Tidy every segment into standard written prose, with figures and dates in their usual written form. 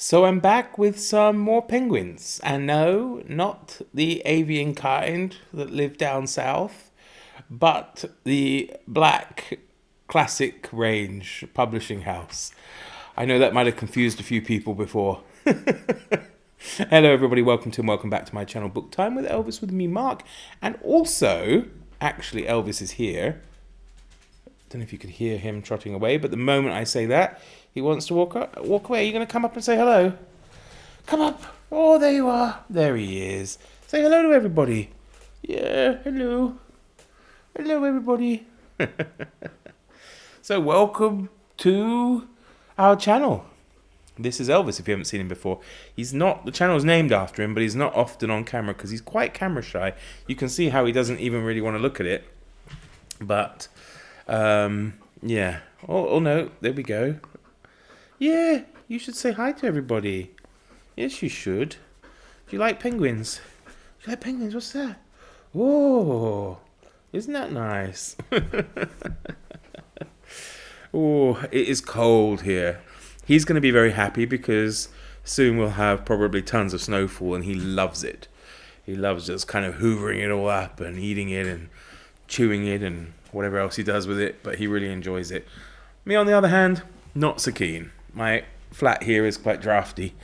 So I'm back with some more penguins. And no, not the avian kind that live down south, but the black classic range publishing house. I know that might have confused a few people before. Hello, everybody. Welcome to and welcome back to my channel, Book Time with Elvis, with me, Mark. And also, actually, Elvis is here. Don't know if you could hear him trotting away, but the moment I say that, he wants to walk away. Are you going to come up and say hello? Come up. Oh, there you are. There he is. Say hello to everybody. Yeah, hello. Hello, everybody. So, welcome to our channel. This is Elvis, if you haven't seen him before. He's not, the channel's named after him, but he's not often on camera because he's quite camera shy. You can see how he doesn't even really want to look at it. But, yeah. Oh, no, there we go. Yeah, you should say hi to everybody. Yes, you should. Do you like penguins? Do you like penguins? What's that? Oh, isn't that nice? Oh, it is cold here. He's going to be very happy because soon we'll have probably tons of snowfall, and he loves it. He loves just kind of hoovering it all up and eating it and chewing it and whatever else he does with it, but he really enjoys it. Me, on the other hand, not so keen. My flat here is quite drafty.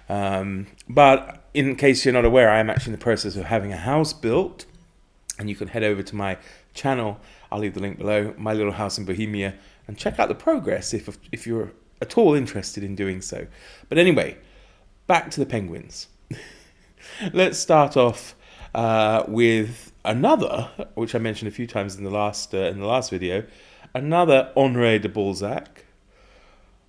But in case you're not aware, I am actually in the process of having a house built, and you can head over to my channel. I'll leave the link below, My Little House in Bohemia, and check out the progress if you're at all interested in doing so. But anyway, back to the penguins. Let's start off with another, which I mentioned a few times in the last video, another Honoré de Balzac,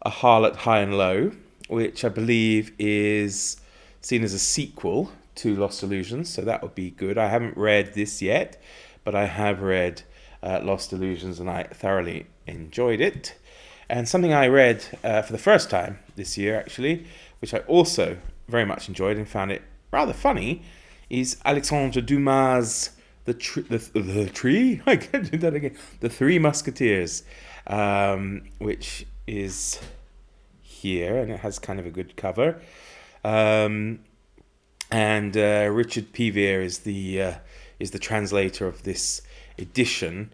A Harlot High and Low, which I believe is seen as a sequel to Lost Illusions, so that would be good. I haven't read this yet, but I have read Lost Illusions, and I thoroughly enjoyed it. And something I read for the first time this year, actually, which I also very much enjoyed and found it rather funny, is Alexandre Dumas' The Tree? I can't do that again. The Three Musketeers, which is here, and it has kind of a good cover. And Richard Pevear is the translator of this edition.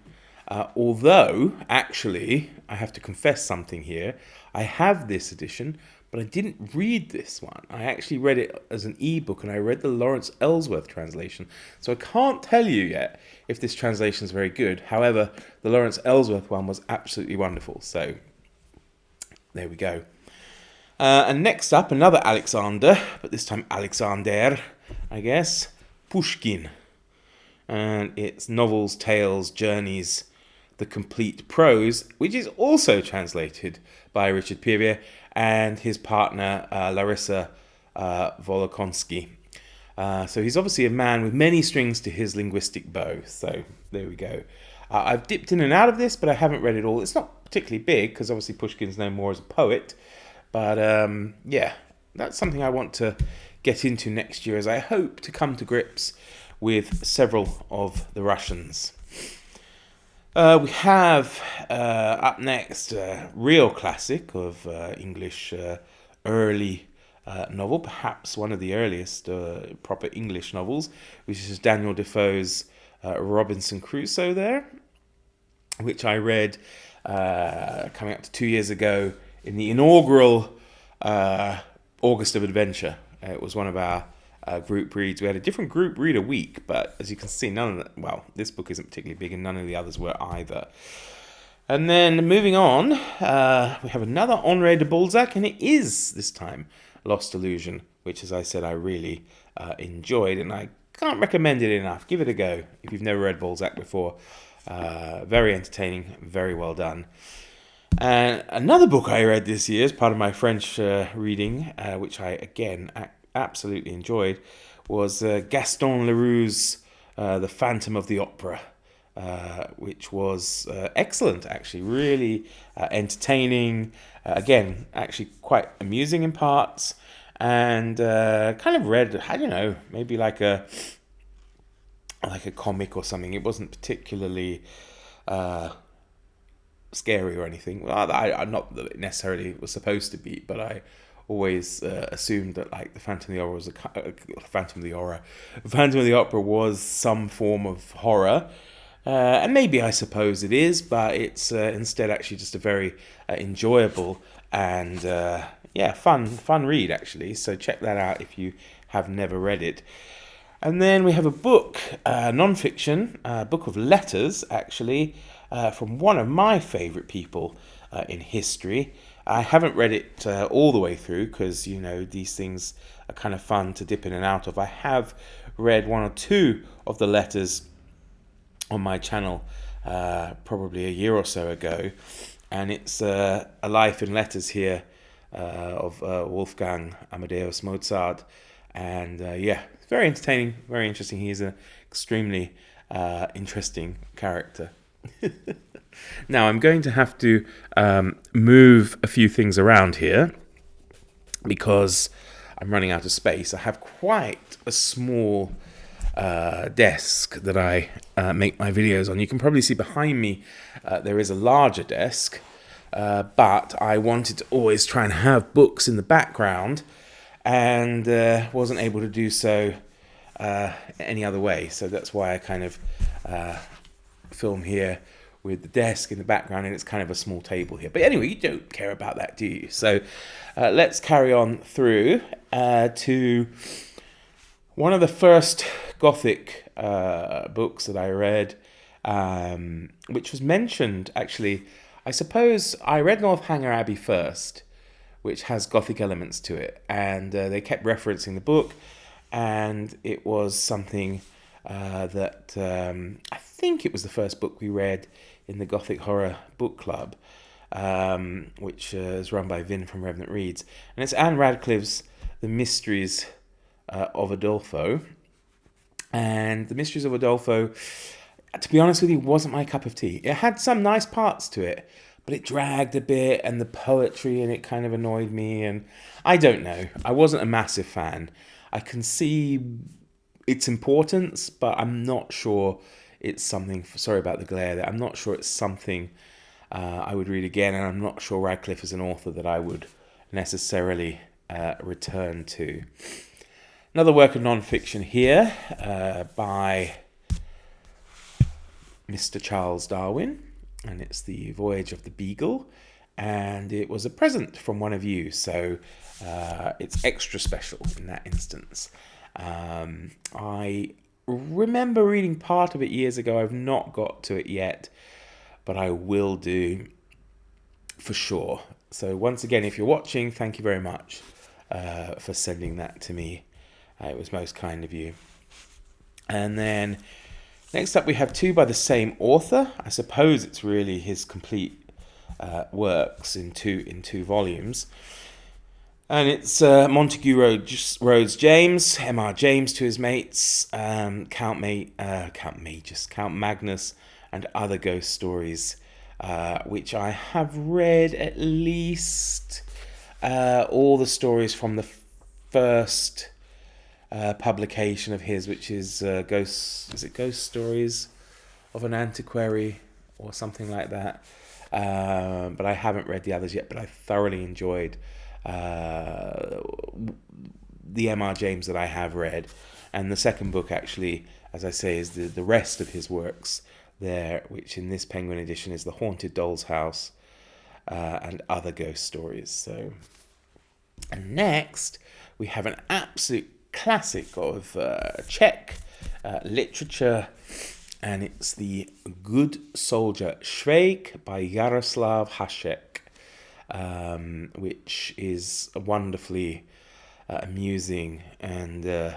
Although, actually, I have to confess something here. I have this edition, but I didn't read this one. I actually read it as an ebook, and I read the Lawrence Ellsworth translation. So I can't tell you yet if this translation is very good. However, the Lawrence Ellsworth one was absolutely wonderful. So there we go. And next up, another Alexander, but this time Alexander, I guess, Pushkin. And it's Novels, Tales, Journeys, The Complete Prose, which is also translated by Richard Pevear and his partner, Larissa Volokonsky. So he's obviously a man with many strings to his linguistic bow. So there we go. I've dipped in and out of this, but I haven't read it all. It's not particularly big, because obviously Pushkin's known more as a poet. But yeah, that's something I want to get into next year, as I hope to come to grips with several of the Russians. We have up next a real classic of English early novel, perhaps one of the earliest proper English novels, which is Daniel Defoe's Robinson Crusoe there, which I read coming up to 2 years ago in the inaugural August of Adventure. It was one of our group reads. We had a different group read a week, but as you can see, this book isn't particularly big, and none of the others were either. And then moving on, we have another Honoré de Balzac, and it is, this time, Lost Illusion, which, as I said, I really enjoyed, and I can't recommend it enough. Give it a go if you've never read Balzac before. Very entertaining, very well done. And another book I read this year as part of my French reading, which I, again, absolutely enjoyed, was Gaston Leroux's The Phantom of the Opera, which was excellent, actually, really entertaining, again, actually quite amusing in parts, and kind of read, I don't know, maybe like a comic or something. It wasn't particularly scary or anything. Well, I not that it necessarily was supposed to be, but I always assumed that like the Phantom of the Opera was Phantom of the Opera was some form of horror. And maybe I suppose it is, but it's instead actually just a very enjoyable and fun read actually. So check that out if you have never read it. And then we have a book, non-fiction, book of letters actually, from one of my favourite people in history. I haven't read it all the way through because these things are kind of fun to dip in and out of. I have read one or two of the letters on my channel probably a year or so ago, and it's A Life in Letters here of Wolfgang Amadeus Mozart, and very entertaining, very interesting. He's an extremely interesting character. Now I'm going to have to move a few things around here because I'm running out of space. I have quite a small desk that I make my videos on. You can probably see behind me there is a larger desk, but I wanted to always try and have books in the background and wasn't able to do so any other way. So that's why I kind of film here with the desk in the background, and it's kind of a small table here. But anyway, you don't care about that, do you? So let's carry on through to one of the first Gothic books that I read, which was mentioned, actually, I suppose I read Northanger Abbey first, which has Gothic elements to it, and they kept referencing the book, and it was something that I think it was the first book we read in the Gothic Horror Book Club, which is run by Vin from Revenant Reads, and it's Anne Radcliffe's The Mysteries of Udolpho. And The Mysteries of Udolpho, to be honest with you, wasn't my cup of tea. It had some nice parts to it, but it dragged a bit, and the poetry in it kind of annoyed me, and I don't know. I wasn't a massive fan. I can see its importance, but I'm not sure it's something, sorry about the glare there, I'm not sure it's something I would read again, and I'm not sure Radcliffe is an author that I would necessarily return to. Another work of non-fiction here by Mr. Charles Darwin, and it's The Voyage of the Beagle, and it was a present from one of you, so it's extra special in that instance. I remember reading part of it years ago. I've not got to it yet, but I will do for sure. So once again, if you're watching, thank you very much for sending that to me. It was most kind of you. And then next up we have two by the same author. I suppose it's really his complete works in two volumes. And it's Montague Rhodes James, M.R. James to his mates, Count Magnus, and other ghost stories, which I have read at least all the stories from the first publication of his, which is Ghost Stories of an Antiquary or something like that. But I haven't read the others yet, but I thoroughly enjoyed the M.R. James that I have read. And the second book, actually, as I say, is the rest of his works there, which in this Penguin edition is The Haunted Doll's House and Other Ghost Stories. So, and next, we have an absolute classic of Czech literature, and it's The Good Soldier Švejk by Jaroslav Hašek. Which is a wonderfully amusing and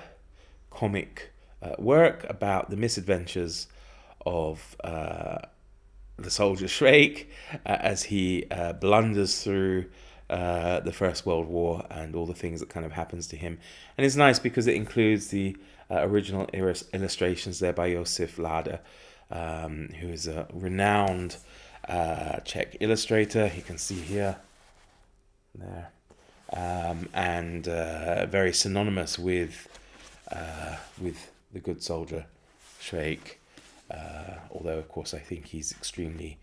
comic work about the misadventures of the soldier Švejk as he blunders through the First World War and all the things that kind of happens to him. And it's nice because it includes the original illustrations there by Josef Lada, who is a renowned Czech illustrator. You can see here, there, and very synonymous with the good soldier Švejk. Although, of course, I think he's extremely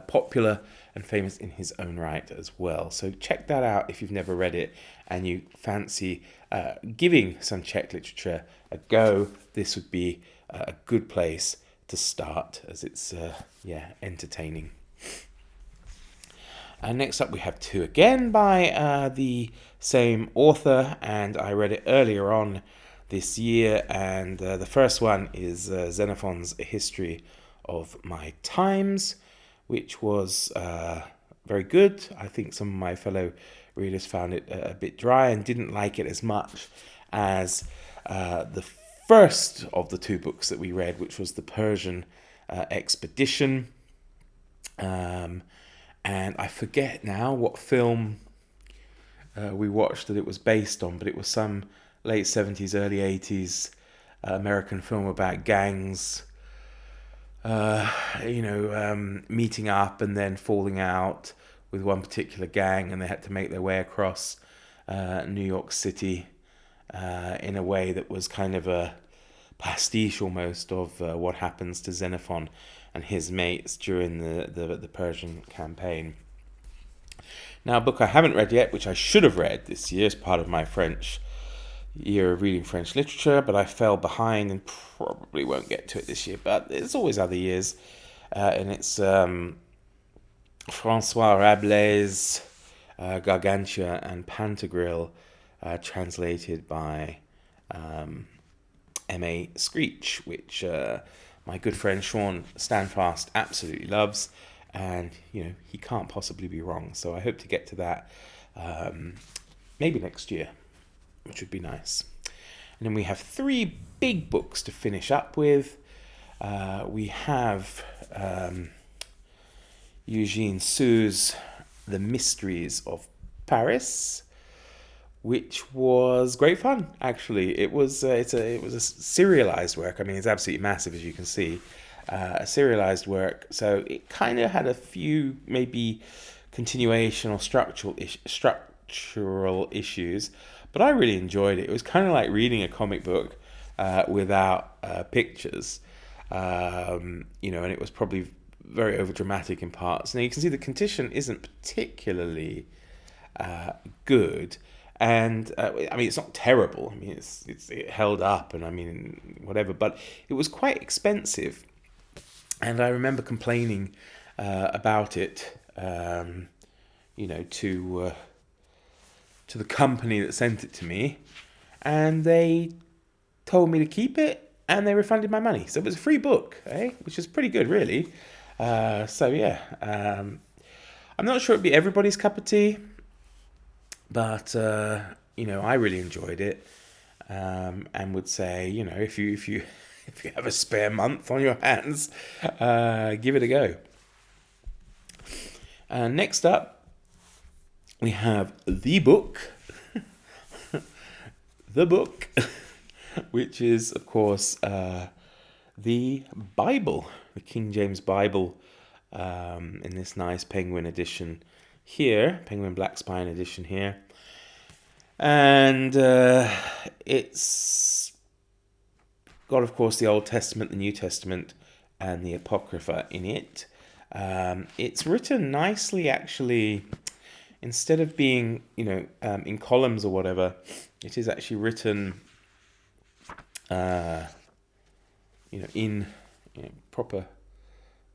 popular and famous in his own right as well. So check that out if you've never read it and you fancy giving some Czech literature a go. This would be a good place to start, as it's entertaining. Next up we have two again by the same author, and I read it earlier on this year, and the first one is Xenophon's History of My Times, which was very good. I think some of my fellow readers found it a bit dry and didn't like it as much as the first of the two books that we read, which was the Persian Expedition. And I forget now what film we watched that it was based on, but it was some late 70s, early 80s American film about gangs, meeting up and then falling out with one particular gang, and they had to make their way across New York City in a way that was kind of a pastiche almost of what happens to Xenophon and his mates during the Persian campaign. Now, a book I haven't read yet, which I should have read this year as part of my French year of reading French literature, but I fell behind and probably won't get to it this year, but there's always other years. And it's François Rabelais' Gargantua and Pantagruel, translated by M.A. Screech, which my good friend Sean Standfast absolutely loves, and he can't possibly be wrong. So I hope to get to that maybe next year, which would be nice. And then we have three big books to finish up with. We have Eugene Sue's The Mysteries of Paris, which was great fun. Actually, it was a serialized work. I mean, it's absolutely massive, as you can see, a serialized work. So it kind of had a few maybe continuation or structural issues, but I really enjoyed it. It was kind of like reading a comic book without pictures, and it was probably very overdramatic in parts. Now you can see the condition isn't particularly good. And it's not terrible. I mean, it held up, and I mean, whatever. But it was quite expensive, and I remember complaining about it, to the company that sent it to me, and they told me to keep it, and they refunded my money. So it was a free book, which is pretty good, really. I'm not sure it'd be everybody's cup of tea. But I really enjoyed it, and would say, if you have a spare month on your hands, give it a go. Next up, we have the book, which is of course the Bible, the King James Bible, in this nice Penguin edition. Here, Penguin Black Spine edition here, and it's got, of course, the Old Testament, the New Testament, and the Apocrypha in it. It's written nicely, actually. Instead of being, in columns or whatever, it is actually written, in proper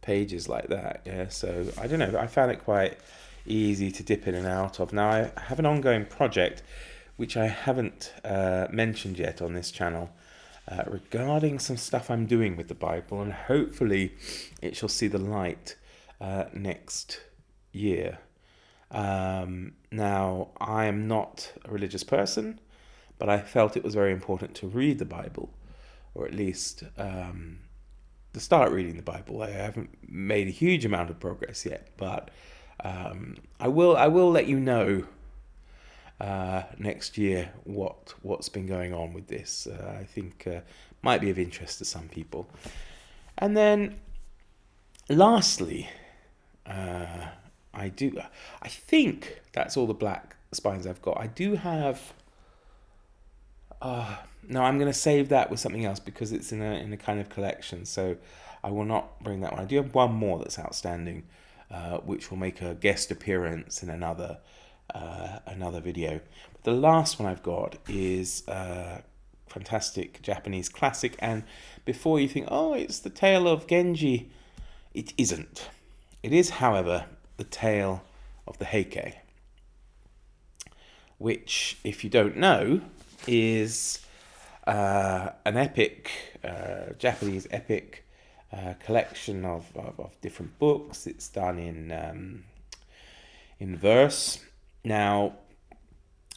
pages like that. Yeah, so I don't know. I found it quite easy to dip in and out of. Now I have an ongoing project which I haven't mentioned yet on this channel regarding some stuff I'm doing with the Bible, and hopefully it shall see the light next year. Now I am not a religious person, but I felt it was very important to read the Bible, or at least to start reading the Bible. I haven't made a huge amount of progress yet, but I will let you know next year what's been going on with this. I think might be of interest to some people. And then lastly, I think that's all the black spines I've got. I do have no, I'm going to save that with something else because it's in a kind of collection, so I will not bring that one. I do have one more that's outstanding, which will make a guest appearance in another video. But the last one I've got is fantastic Japanese classic, and before you think, oh, it's the Tale of Genji, it isn't. It is, however, the Tale of the Heike, which, if you don't know, is an epic, Japanese epic collection of different books. It's done in verse. Now,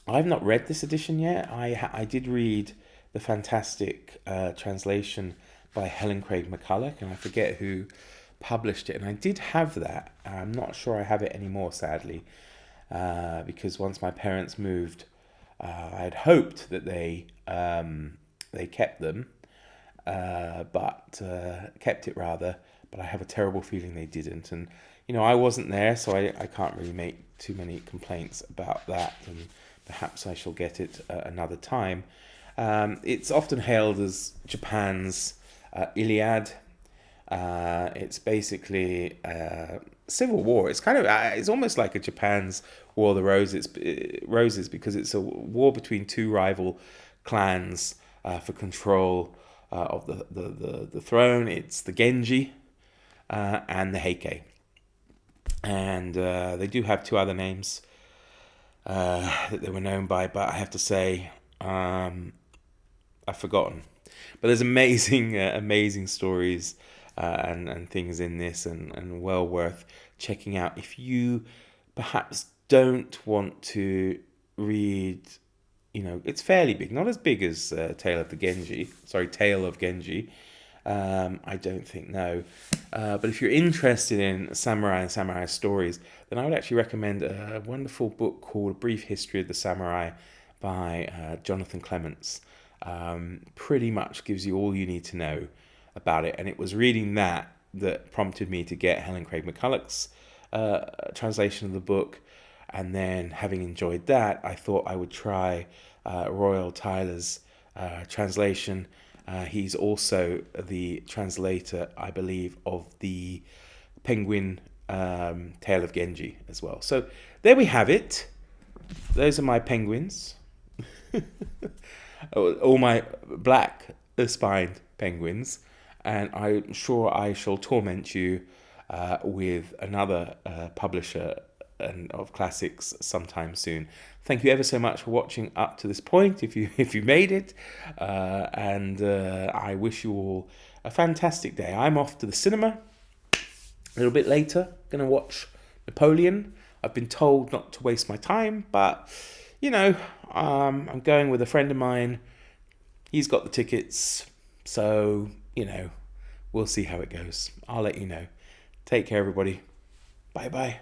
I've not read this edition yet. I did read the fantastic translation by Helen Craig McCulloch, and I forget who published it. And I did have that. I'm not sure I have it anymore, sadly, because once my parents moved, I had hoped that they kept them, but kept it rather. But I have a terrible feeling they didn't. And I wasn't there, so I can't really make too many complaints about that. And perhaps I shall get it another time. It's often hailed as Japan's Iliad. It's basically civil war. It's kind of it's almost like a Japan's War of the Roses, because it's a war between two rival clans for control of the throne. It's the Genji and the Heike, and they do have two other names that they were known by, but I have to say I've forgotten. But there's amazing stories and things in this, and well worth checking out if you perhaps don't want to read. It's fairly big, not as big as Tale of Genji. I don't think, no. But if you're interested in samurai and samurai stories, then I would actually recommend a wonderful book called A Brief History of the Samurai by Jonathan Clements. Pretty much gives you all you need to know about it. And it was reading that prompted me to get Helen Craig McCulloch's translation of the book. And then, having enjoyed that, I thought I would try Royal Tyler's translation. He's also the translator, I believe, of the Penguin Tale of Genji as well. So there we have it. Those are my penguins. All my black-spined penguins. And I'm sure I shall torment you with another publisher and of classics sometime soon. Thank you ever so much for watching up to this point, if you made it, and I wish you all a fantastic day. I'm off to the cinema a little bit later, going to watch Napoleon. I've been told not to waste my time, but I'm going with a friend of mine. He's got the tickets, so we'll see how it goes. I'll let you know. Take care, everybody. Bye bye.